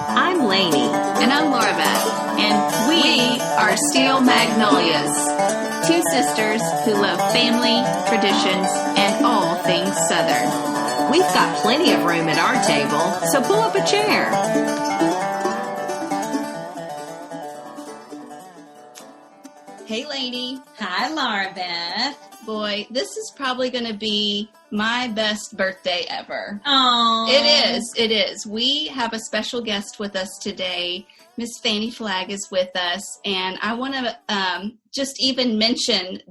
I'm Lainey. And I'm Laura Beth. And we are Steel Magnolias, two sisters who love family, traditions, and all things Southern. We've got plenty of room at our table, so pull up a chair. Hey, Lainey. Hi, Laura Beth. Boy, this is probably going to be my best birthday ever. Oh, It is. We have a special guest with us today. Miss Fannie Flagg is with us, and I want to just even mention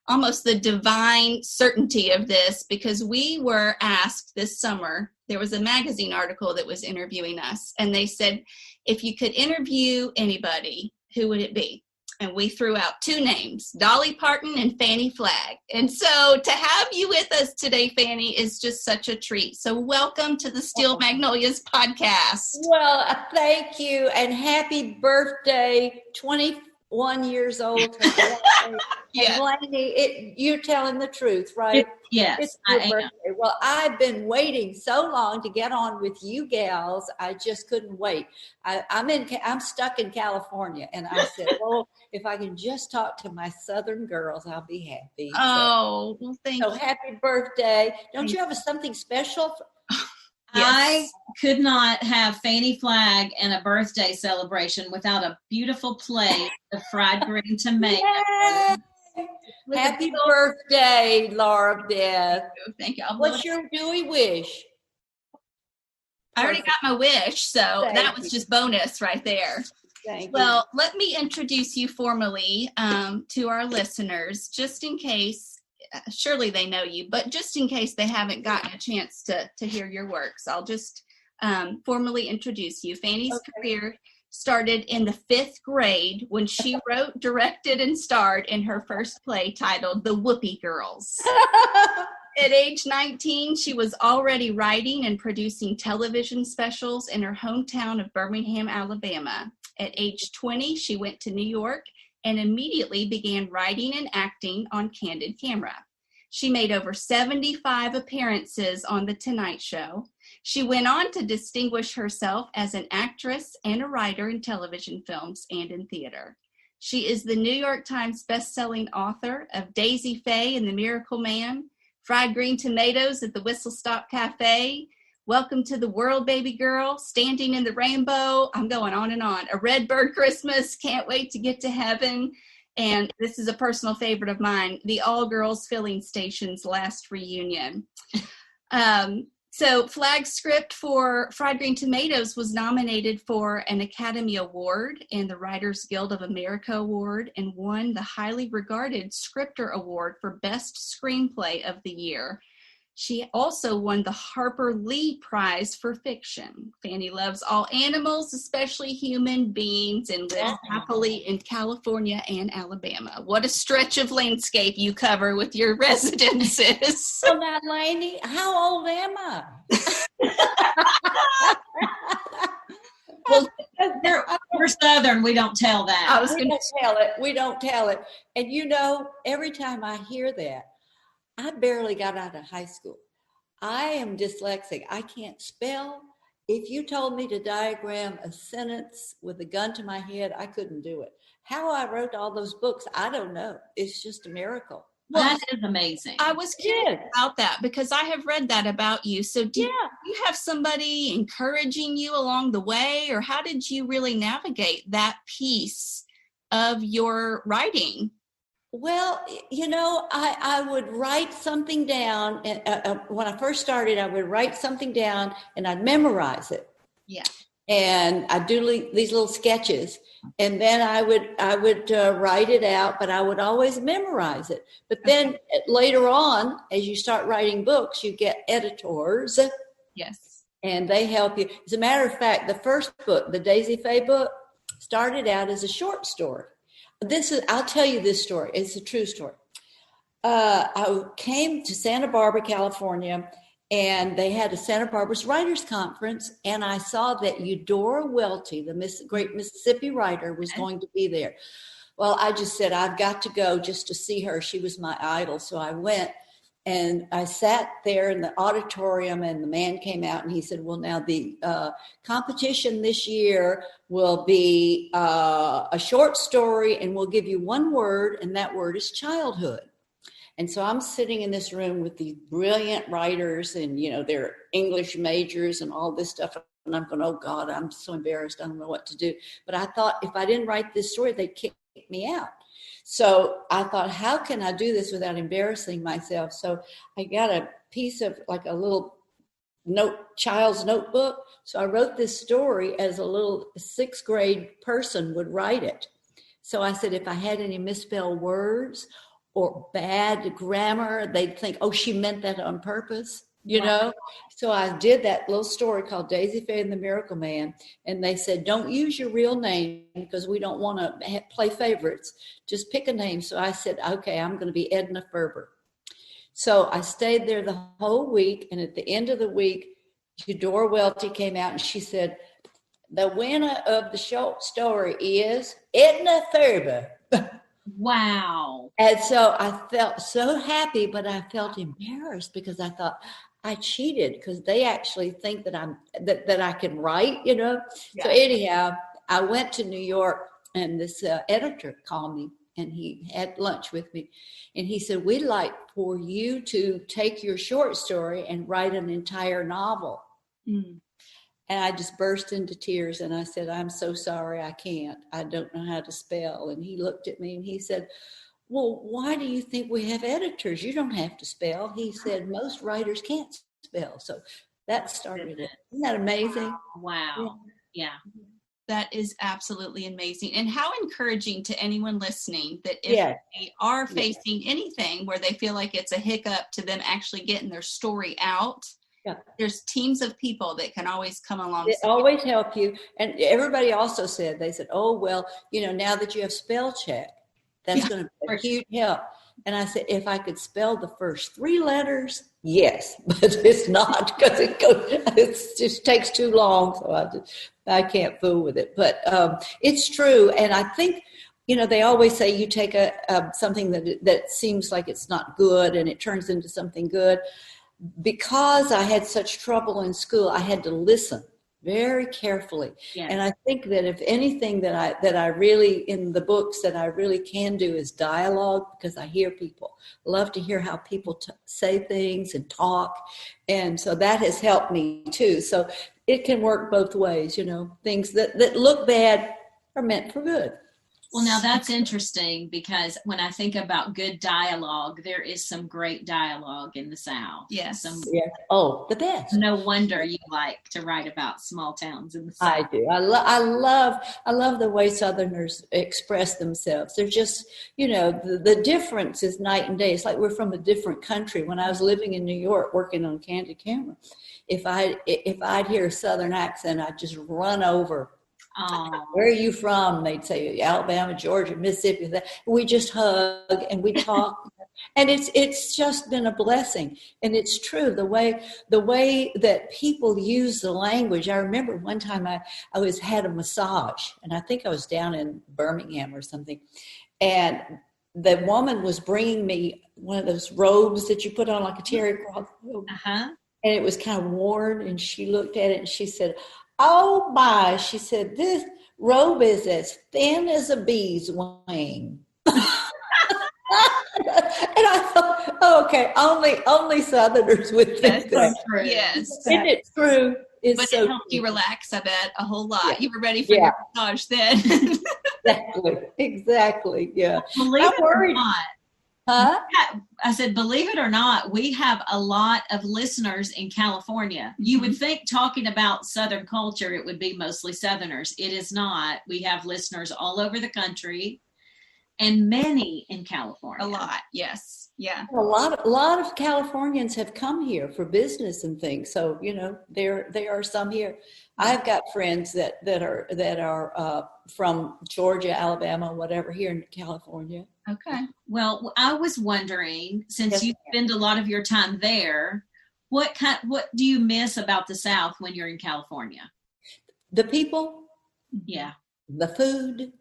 almost the divine certainty of this, because we were asked this summer. There was a magazine article that was interviewing us, and they said, if you could interview anybody, who would it be? And we threw out two names, Dolly Parton and Fannie Flagg. And so to have you with us today, Fannie, is just such a treat. So welcome to the Steel Magnolias podcast. Well, thank you, and happy birthday, 21 years old. Yeah. Lainey, you're telling the truth, right? Yes, It's I your am. birthday. Well, I've been waiting so long to get on with you gals. I just couldn't wait. I'm stuck in California, and I said, well, if I can just talk to my Southern girls, I'll be happy. Oh, well, thank So you. happy birthday. Don't you have something special? I could not have Fannie Flagg and a birthday celebration without a beautiful plate of fried green tomato. Yay! Happy birthday, Laura Beth. Thank you. What's your dewy wish? I already got my wish, so Thank that was you. just bonus right there. Thank you. Well, let me introduce you formally to our listeners, just in case, surely they know you, but just in case they haven't gotten a chance to hear your works, I'll just formally introduce you. Fannie's career started in the 5th grade when she wrote, directed, and starred in her first play titled The Whoopee Girls. At age 19, she was already writing and producing television specials in her hometown of Birmingham, Alabama. At age 20, she went to New York and immediately began writing and acting on Candid Camera. She made over 75 appearances on The Tonight Show. She went on to distinguish herself as an actress and a writer in television films and in theater. She is the New York Times bestselling author of Daisy Fay and the Miracle Man, Fried Green Tomatoes at the Whistle Stop Cafe, Welcome to the World, Baby Girl, Standing in the Rainbow, I'm going on and on, A Redbird Christmas, Can't Wait to Get to Heaven, and this is a personal favorite of mine, the All-Girls Filling Station's Last Reunion. So Flagg's script for Fried Green Tomatoes was nominated for an Academy Award and the Writers Guild of America Award, and won the highly regarded Scripter Award for Best Screenplay of the Year. She also won the Harper Lee Prize for Fiction. Fannie loves all animals, especially human beings, and lives happily in California and Alabama. What a stretch of landscape you cover with your residences. Well, now, Lainey, how old am I? Well, we're Southern. We don't tell that. We don't tell it. And you know, every time I hear that, I barely got out of high school. I am dyslexic. I can't spell. If you told me to diagram a sentence with a gun to my head, I couldn't do it. How I wrote all those books, I don't know. It's just a miracle. Well, that is amazing. I was curious about that because I have read that about you. So did you have somebody encouraging you along the way, or how did you really navigate that piece of your writing? Well, you know, I would write something down. And, when I first started, I would write something down and I'd memorize it. Yeah. And I'd do these little sketches. And then I would write it out, but I would always memorize it. But then later on, as you start writing books, you get editors. Yes. And they help you. As a matter of fact, the first book, the Daisy Fay book, started out as a short story. I'll tell you this story. It's a true story. I came to Santa Barbara, California, and they had a Santa Barbara's Writers Conference, and I saw that Eudora Welty, the great Mississippi writer, was going to be there. Well, I just said, I've got to go just to see her. She was my idol. So I went, And I sat there in the auditorium, and the man came out and he said, well, now the competition this year will be a short story, and we'll give you one word, and that word is childhood. And so I'm sitting in this room with these brilliant writers, and, they're English majors and all this stuff. And I'm going, oh God, I'm so embarrassed. I don't know what to do. But I thought if I didn't write this story, they'd kick me out. So I thought, how can I do this without embarrassing myself? So I got a piece of like a little child's notebook. So I wrote this story as a little 6th grade person would write it. So I said, if I had any misspelled words or bad grammar, they'd think, oh, she meant that on purpose. So I did that little story called Daisy Fay and the Miracle Man. And they said, don't use your real name because we don't want to play favorites. Just pick a name. So I said, okay, I'm going to be Edna Ferber. So I stayed there the whole week. And at the end of the week, Eudora Welty came out and she said, the winner of the short story is Edna Ferber. Wow. And so I felt so happy, but I felt embarrassed because I thought, I cheated because they actually think that that I can write, Yeah. So anyhow, I went to New York, and this editor called me, and he had lunch with me, and he said, we'd like for you to take your short story and write an entire novel. Mm. And I just burst into tears, and I said, I'm so sorry, I can't. I don't know how to spell. And he looked at me and he said, well, why do you think we have editors? You don't have to spell. He said, most writers can't spell. So that started it. Isn't that amazing? Wow. Yeah. That is absolutely amazing. And how encouraging to anyone listening that if they are facing anything where they feel like it's a hiccup to them actually getting their story out, there's teams of people that can always come along. They always help you. And everybody also said, they said, oh, well, now that you have spell check, that's going to be a huge help. And I said, if I could spell the first 3 letters, yes, but it's not because it just takes too long. So I can't fool with it. But it's true. And I think, they always say you take something that seems like it's not good and it turns into something good. Because I had such trouble in school, I had to listen very carefully. Yes. And I think that if anything that I really, in the books that I really can do is dialogue, because I hear people, love to hear how people say things and talk. And so that has helped me too. So it can work both ways, things that look bad are meant for good. Well, now that's interesting because when I think about good dialogue, there is some great dialogue in the South. Yes. Oh, the best. No wonder you like to write about small towns in the South. I do. I love the way Southerners express themselves. They're just, the difference is night and day. It's like we're from a different country. When I was living in New York working on Candid Camera, if I'd hear a Southern accent, I'd just run over. Where are you from? They'd say Alabama, Georgia, Mississippi. We just hug and we talk, and it's just been a blessing. And it's true the way that people use the language. I remember one time I had a massage, and I think I was down in Birmingham or something, and the woman was bringing me one of those robes that you put on like a terry cloth robe, and it was kind of worn. And she looked at it and she said, oh my, she said, this robe is as thin as a bee's wing. And I thought, oh, okay, only Southerners would think that. True. Yes. Isn't it true? But it helped you relax, I bet, a whole lot. Yeah. You were ready for your massage then. Exactly, yeah. Believe it or not. Huh? I said, believe it or not, we have a lot of listeners in California. You would think talking about Southern culture, it would be mostly Southerners. It is not. We have listeners all over the country and many in California. A lot, yes. Yeah. A lot of Californians have come here for business and things. So, there are some here. I've got friends that are from Georgia, Alabama, whatever, here in California. Okay. Well, I was wondering, since you spend a lot of your time there, what do you miss about the South when you're in California? The people. Yeah. The food.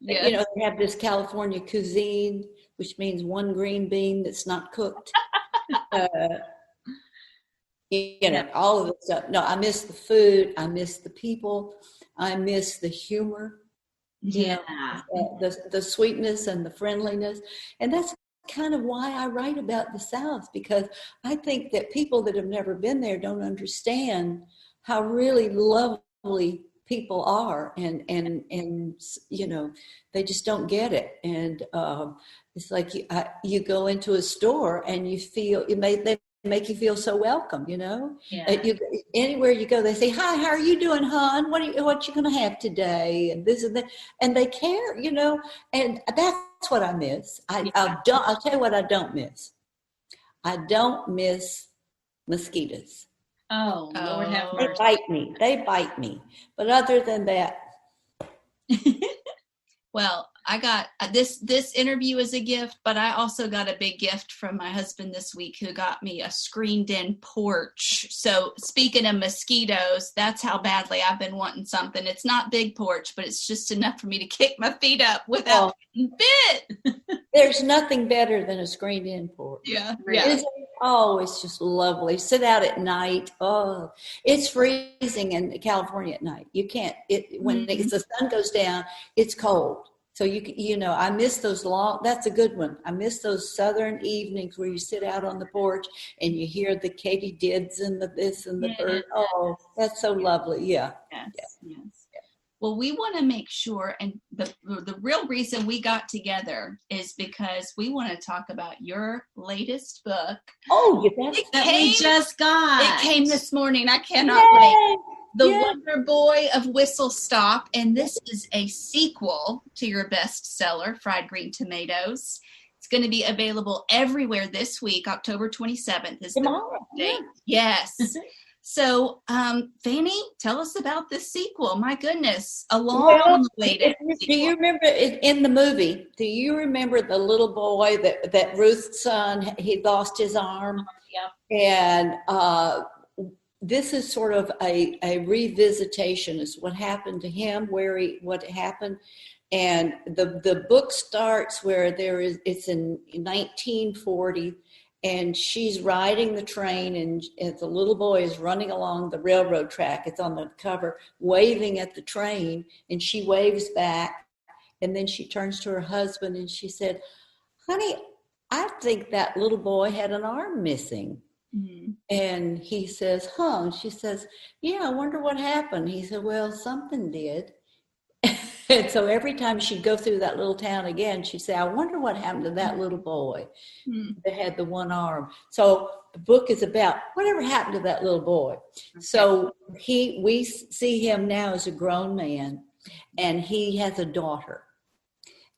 They have this California cuisine which means one green bean that's not cooked. All of the stuff. No, I miss the food. I miss the people. I miss the humor. Yeah. The sweetness and the friendliness. And that's kind of why I write about the South, because I think that people that have never been there don't understand how really lovely people are, and they just don't get it. And it's like you go into a store and you feel they make you feel so welcome. Anywhere you go, they say, "Hi, how are you doing, hon? What you gonna have today?" And this and that, and they care, and that's what I miss. I'll tell you what I don't miss. I don't miss mosquitoes. Oh, Lord have mercy. They bite me. But other than that. Well, I got this interview is a gift, but I also got a big gift from my husband this week, who got me a screened-in porch. So speaking of mosquitoes, that's how badly I've been wanting something. It's not big porch, but it's just enough for me to kick my feet up without getting bit. There's nothing better than a screened-in porch. Yeah. It's just lovely. Sit out at night. Oh, it's freezing in California at night. You can't. When the sun goes down, it's cold. So I miss those long. That's a good one. I miss those southern evenings where you sit out on the porch and you hear the katydids and the this and the bird. Oh, that's so lovely. Yeah. Yes. Well, we want to make sure, and the real reason we got together is because we want to talk about your latest book. Oh, we just got. It came this morning. I cannot wait. The Wonder Boy of Whistle Stop, and this is a sequel to your bestseller, Fried Green Tomatoes. It's going to be available everywhere this week. October 27th is tomorrow. The date. Yes. So, Fannie, tell us about this sequel. My goodness, a long way to. Do you remember in the movie? Do you remember the little boy that Ruth's son? He lost his arm. Yeah. And this is sort of a revisitation. Is what happened to him, what happened, and the book starts where it's in 1940. And she's riding the train, and the little boy is running along the railroad track. It's on the cover, waving at the train, and she waves back. And then she turns to her husband and she said, "Honey, I think that little boy had an arm missing." Mm-hmm. And he says, "Huh?" And she says, "Yeah, I wonder what happened." He said, "Well, something did." And so every time she'd go through that little town again, she'd say, "I wonder what happened to that little boy that had the one arm." So the book is about whatever happened to that little boy. Okay. So we see him now as a grown man, and he has a daughter.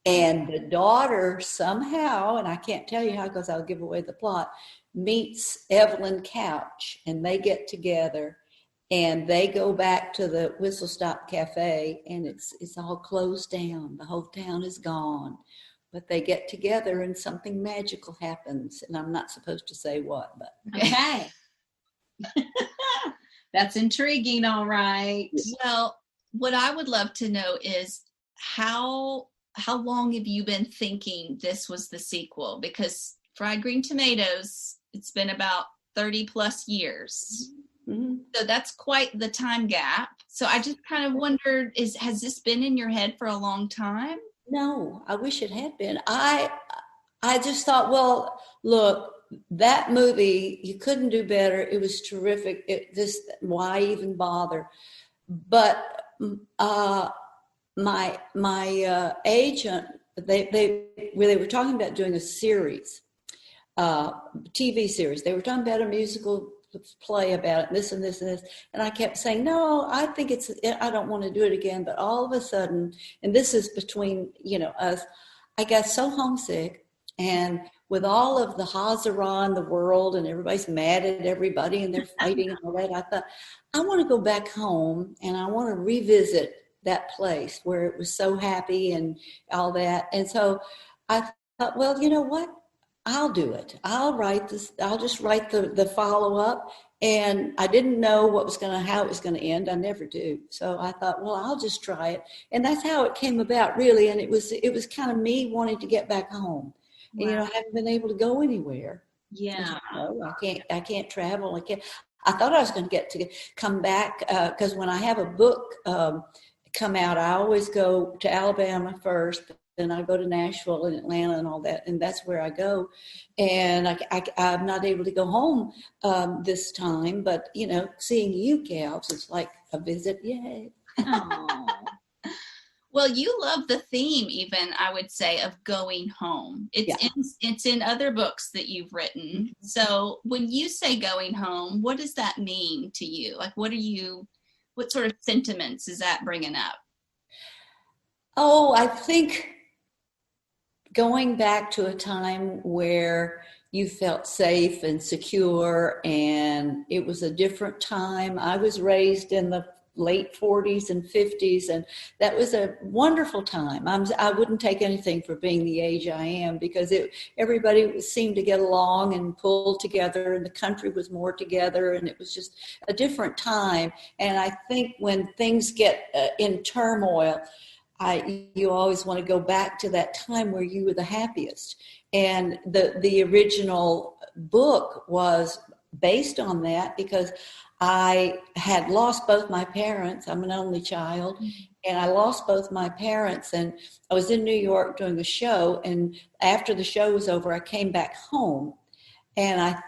And the daughter somehow, and I can't tell you how because I'll give away the plot, meets Evelyn Couch, and they get together. And they go back to the Whistle Stop Cafe, and it's all closed down. The whole town is gone. But they get together, and something magical happens. And I'm not supposed to say what, but. Okay. That's intriguing, all right. Well, what I would love to know is how long have you been thinking this was the sequel? Because Fried Green Tomatoes, it's been about 30 plus years. Mm-hmm. So that's quite the time gap. So I just kind of wondered, has this been in your head for a long time? No, I wish it had been. I just thought, well, look, that movie, you couldn't do better. It was terrific. Why even bother? But my agent, they were talking about doing a series, TV series. They were talking about a musical play about it, this and this and this, and I kept saying, no, I think I don't want to do it again. But all of a sudden, and this is between us, I got so homesick, and with all of the hazara in the world, and everybody's mad at everybody, and they're fighting and all that, I thought, I want to go back home, and I want to revisit that place where it was so happy and all that. And so I thought, well, you know what? I'll do it. I'll write this. I'll just write the follow-up. And I didn't know how it was going to end. I never do. So I thought, well, I'll just try it. And that's how it came about, really. And it was kind of me wanting to get back home, And, you know, I haven't been able to go anywhere. Yeah. I can't travel. I thought I was going to get to come back because when I have a book come out, I always go to Alabama first, then I go to Nashville and Atlanta and all that, and that's where I go. And I'm not able to go home this time, but you know, seeing you gals, it's like a visit. Yay! Well, you love the theme, even I would say, of going home. It's in other books that you've written. So when you say going home, what does that mean to you? Like, what sort of sentiments is that bringing up? Oh, I think going back to a time where you felt safe and secure, and it was a different time. I was raised in the late 40s and 50s, and that was a wonderful time. I wouldn't take anything for being the age I am, because everybody seemed to get along and pull together, and the country was more together, and it was just a different time. And I think when things get in turmoil, you always want to go back to that time where you were the happiest. And the original book was based on that, because I had lost both my parents. I'm an only child, and I lost both my parents. And I was in New York doing a show, and after the show was over, I came back home. And I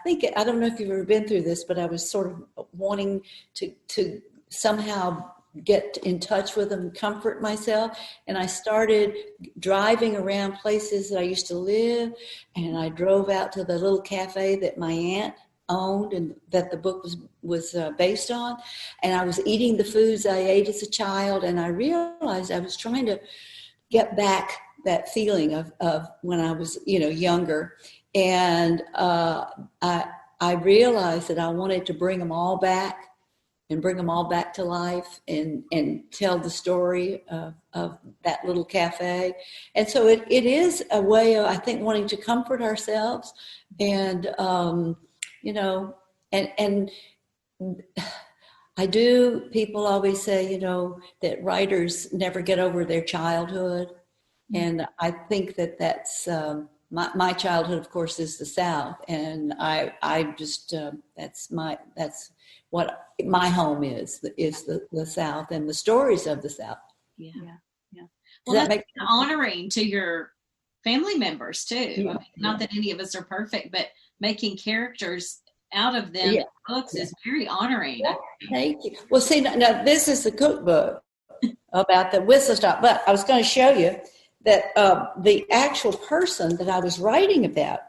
don't know if you've ever been through this, but I was sort of wanting to somehow get in touch with them and comfort myself. And I started driving around places that I used to live, and I drove out to the little cafe that my aunt owned and that the book was based on. And I was eating the foods I ate as a child, and I realized I was trying to get back that feeling of when I was, you know, younger. And I realized that I wanted to bring them all back to life and tell the story of that little cafe. And so it is a way of, I think, wanting to comfort ourselves. And you know, and people always say, you know, that writers never get over their childhood. And I think that's, my childhood, of course, is the South. And I just, that's what my home is the South and the stories of the South. Yeah. Well, that's honoring to your family members too. I mean, not that any of us are perfect, but making characters out of them in books is very honoring. Yeah, thank you. Well, see, now this is the cookbook about the whistle stop, but I was going to show you that the actual person that I was writing about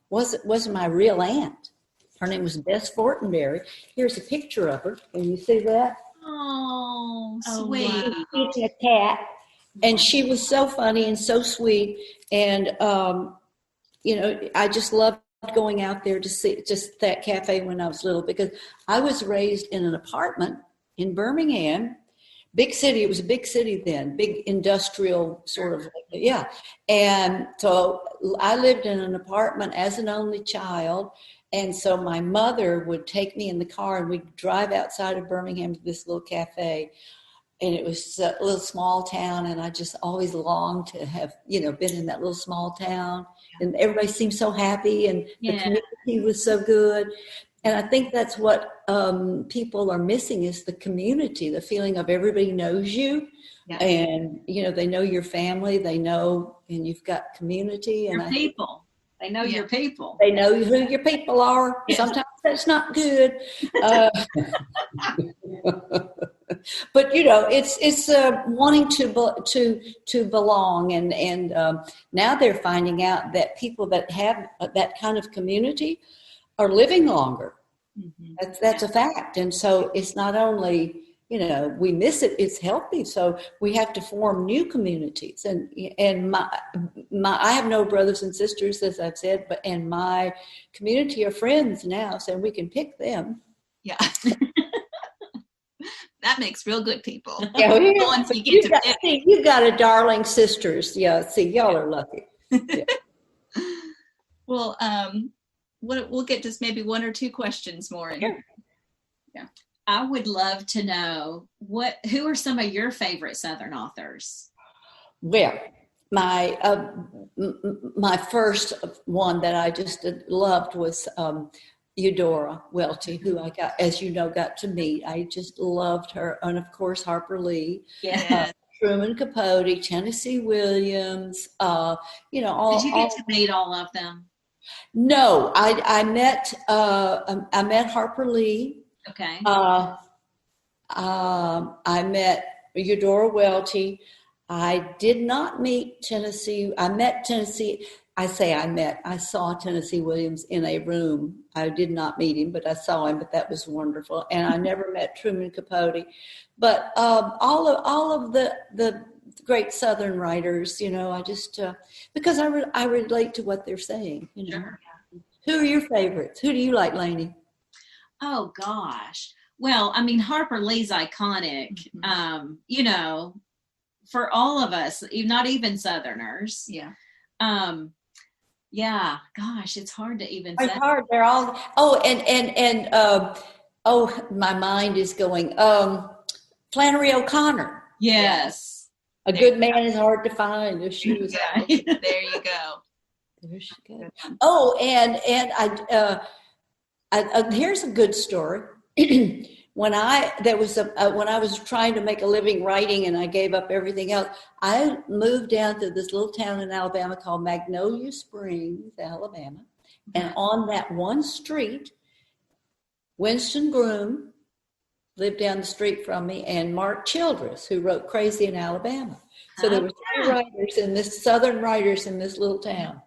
wasn't my real aunt. Her name was Bess Fortenberry. Here's a picture of her. Can you see that? Oh, sweet. Wow. She's a cat. And she was so funny and so sweet. And, you know, I just loved going out there to see just that cafe when I was little, because I was raised in an apartment in Birmingham, big city. It was a big city then, big industrial sort of, And so I lived in an apartment as an only child. And so my mother would take me in the car, and we'd drive outside of Birmingham to this little cafe. And it was a little small town, and I just always longed to have, you know, been in that little small town. And everybody seemed so happy, and the community was so good. And I think that's what people are missing, is the community, the feeling of everybody knows you. Yeah. And, you know, they know your family, they know, and you've got community. And people. They know your people. They know who your people are. Yes. Sometimes that's not good. But you know, it's wanting to belong, and now they're finding out that people that have that kind of community are living longer. Mm-hmm. That's a fact, and so it's not only, you know, we miss it, it's healthy. So we have to form new communities. And I have no brothers and sisters, as I've said, and my community are friends now, so we can pick them. Yeah. That makes real good people. Yeah, well, you got a darling sisters. Yeah, see, y'all are lucky. Yeah. Well, we'll get just maybe one or two questions more. Yeah. I would love to know who are some of your favorite Southern authors? Well, my first one that I just loved was Eudora Welty, who I got, as you know, got to meet. I just loved her. And of course, Harper Lee, Truman Capote, Tennessee Williams, all. Did you get to meet all of them? No, I met Harper Lee. Okay. I met Eudora Welty. I did not meet Tennessee. I met Tennessee. I saw Tennessee Williams in a room. I did not meet him, but I saw him, but that was wonderful. And I never met Truman Capote. But all of the great Southern writers, I just, because I relate to what they're saying. Sure. Who are your favorites? Who do you like, Lainey? Oh, gosh. Well, I mean, Harper Lee's iconic, for all of us, not even Southerners. Yeah. Yeah, gosh, it's hard to even say. It's hard. They're all, my mind is going, Flannery O'Connor. Yes. A good man is hard to find. If she was there you go. There she goes. Oh, and here's a good story. When I was trying to make a living writing and I gave up everything else, I moved down to this little town in Alabama called Magnolia Springs, Alabama. And on that one street, Winston Groom lived down the street from me, and Mark Childress, who wrote Crazy in Alabama. So there were three Southern writers in this little town.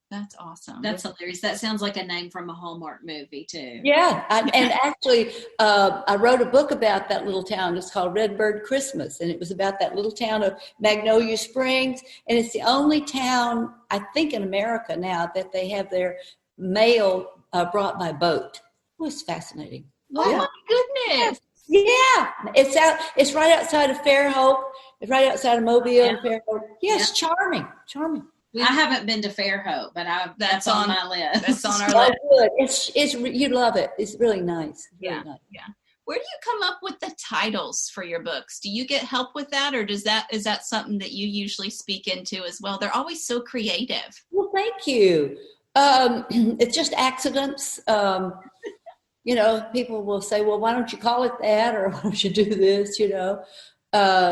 That's awesome. That's hilarious. That sounds like a name from a Hallmark movie, too. Yeah. And actually, I wrote a book about that little town. It's called Redbird Christmas. And it was about that little town of Magnolia Springs. And it's the only town, I think, in America now that they have their mail brought by boat. It was fascinating. Oh, my goodness. Yeah. It's right outside of Fairhope. It's right outside of Mobile and Fairhope. Yes, charming. I haven't been to Fairhope, but that's on my list. That's on our list. Good. It's you love it. It's really nice. Yeah. Where do you come up with the titles for your books? Do you get help with that, or is that something that you usually speak into as well? They're always so creative. Well, thank you. It's just accidents. People will say, well, why don't you call it that? Or why don't you do this,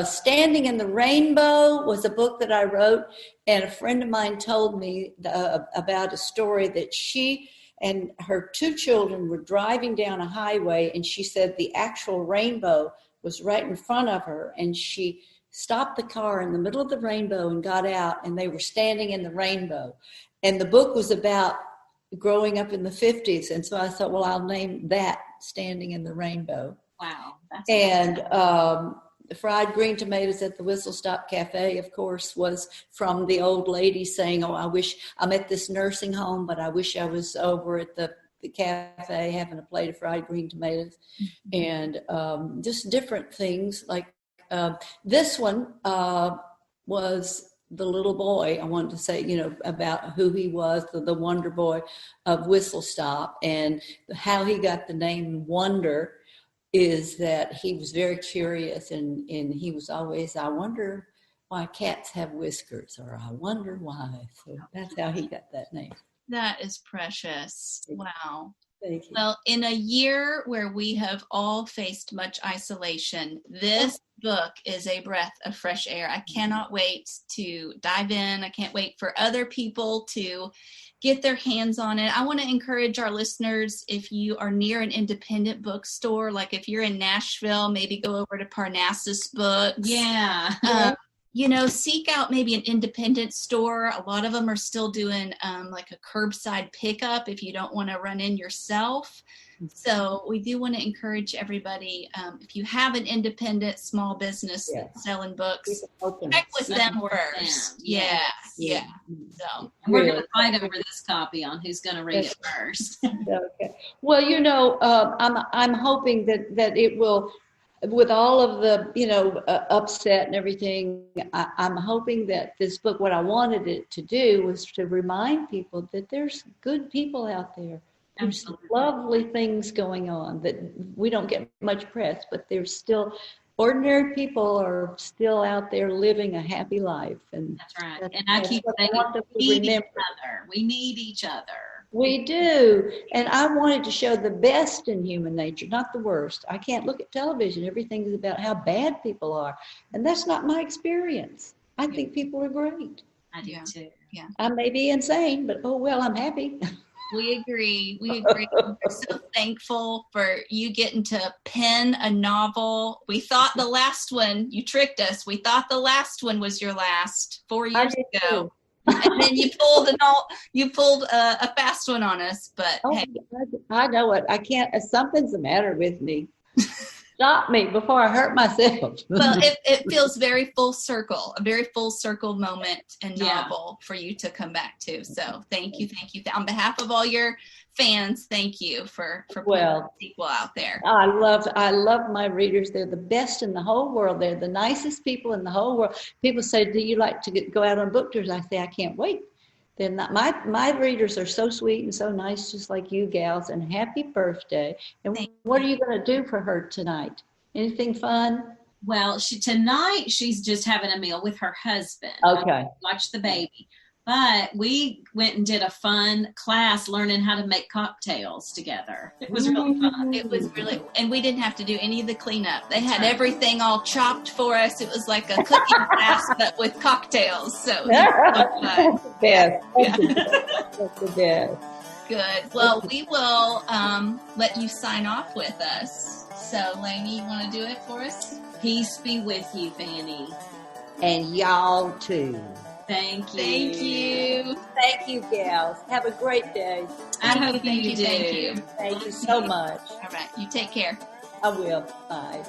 Standing in the Rainbow was a book that I wrote, and a friend of mine told me about a story that she and her two children were driving down a highway, and she said the actual rainbow was right in front of her, and she stopped the car in the middle of the rainbow and got out, and they were standing in the rainbow. And the book was about growing up in the 50s, and so I thought, well, I'll name that Standing in the Rainbow. Wow. The fried green tomatoes at the Whistle Stop Cafe, of course, was from the old lady saying, oh, I wish I'm at this nursing home, but I wish I was over at the cafe having a plate of fried green tomatoes. And just different things. Like this one was the little boy. I wanted to say, about who he was, the Wonder Boy of Whistle Stop, and how he got the name Wonder is that he was very curious, and he was always, I wonder why cats have whiskers, or I wonder why. So that's how he got that name. That is precious. Wow. Thank you. Well, in a year where we have all faced much isolation, this book is a breath of fresh air. I cannot wait to dive in. I can't wait for other people to get their hands on it. I want to encourage our listeners, if you are near an independent bookstore, like if you're in Nashville, maybe go over to Parnassus Books. Yeah. Seek out maybe an independent store. A lot of them are still doing like a curbside pickup if you don't want to run in yourself. So we do want to encourage everybody, if you have an independent small business selling books, check with them first. Yeah. So we're going to fight over this copy on who's going to read it first. Okay. Well, I'm hoping that it will, with all of the upset and everything, I'm hoping that this book, what I wanted it to do was to remind people that there's good people out there. There's lovely things going on that we don't get much press, but there's still ordinary people are still out there living a happy life. And that's right. And I keep saying we need each other. We need each other. We do. And I wanted to show the best in human nature, not the worst. I can't look at television. Everything is about how bad people are. And that's not my experience. I think people are great. I do too. Yeah. I may be insane, but oh well, I'm happy. We agree. We're so thankful for you getting to pen a novel. We thought the last one, you tricked us. We thought the last one was your last 4 years ago. And then you pulled a fast one on us. But hey. I know it. I can't. Something's the matter with me. Stop me before I hurt myself. Well, it feels very full circle, a very full circle moment and novel for you to come back to. So thank you. On behalf of all your fans, thank you for putting the sequel out there. I love my readers. They're the best in the whole world. They're the nicest people in the whole world. People say, do you like to go out on book tours? I say, I can't wait. They're not, my readers are so sweet and so nice, just like you gals, and happy birthday. And what are you going to do for her tonight? Anything fun? Well, tonight she's just having a meal with her husband. Okay. Watch the baby. But we went and did a fun class learning how to make cocktails together. It was really fun. It was really, and we didn't have to do any of the cleanup. They had everything all chopped for us. It was like a cooking class, but with cocktails. So that's the best. That's the best. Good. Well, we will let you sign off with us. So, Lainey, you want to do it for us? Peace be with you, Fannie. And y'all too. Thank you. Thank you. Thank you, gals. Have a great day. I hope you do. Thank you. Thank you so much. All right. You take care. I will. Bye.